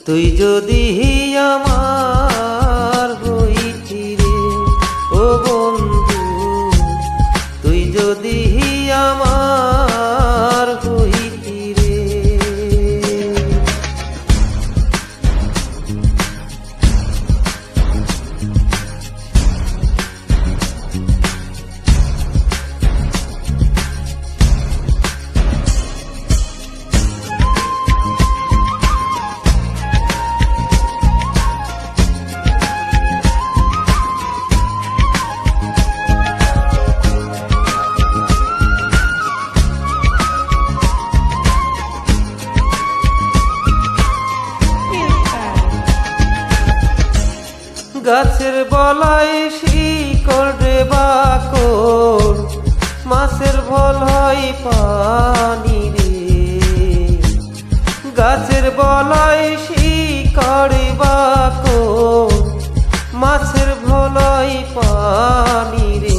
তুই যদি আমার হইতি রে ও বন্ধু, তুই যদি আমার হইতি রে। গাছের বলাই শিকড় রে বাকর, মাছের ভল হয় পানি রে। গাছের বলাই শিকড় বাকর, মাছের ভল হয় পানি রে।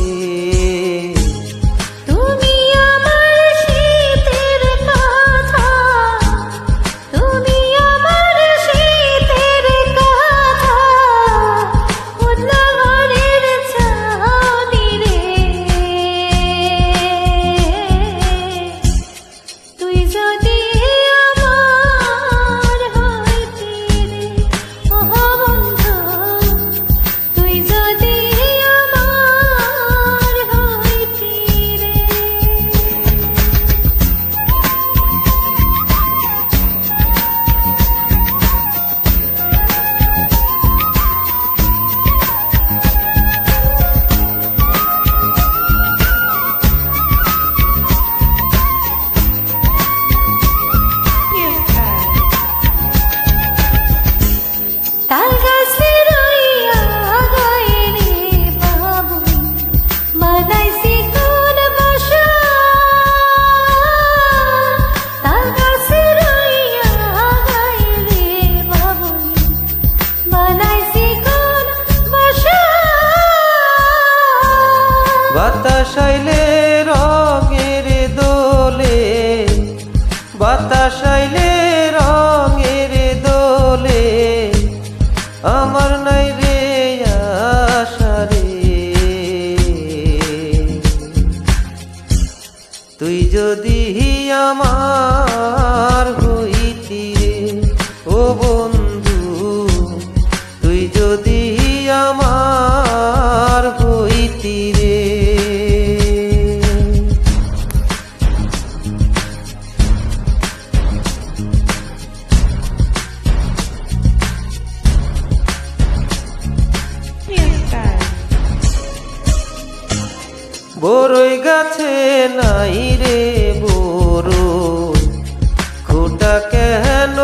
বাতাস আইলে রঙের দোলে, বাতাস আইলে রঙের দোলে, আমার নাই রে আশা রে। তুই যদি আমার হইতি রে ও বন্ধু, তুই যদি আমার হইতি রে। বরই গাছে নাই রে বরই, খোটা কেন